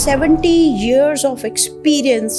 70 years of experience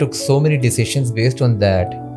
took so many decisions based on that,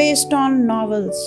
based on novels.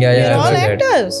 We're all actors.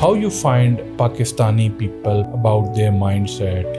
How you find Pakistani people about their mindset?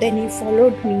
Then he followed me.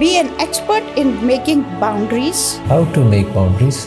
Be an expert in making boundaries. How to make boundaries?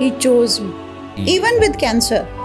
He chose me. Even with cancer.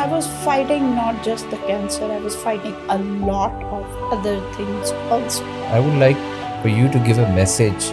I was fighting not just the cancer, I was fighting a lot of other things also. I would like for you to give a message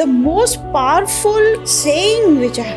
The most powerful saying which I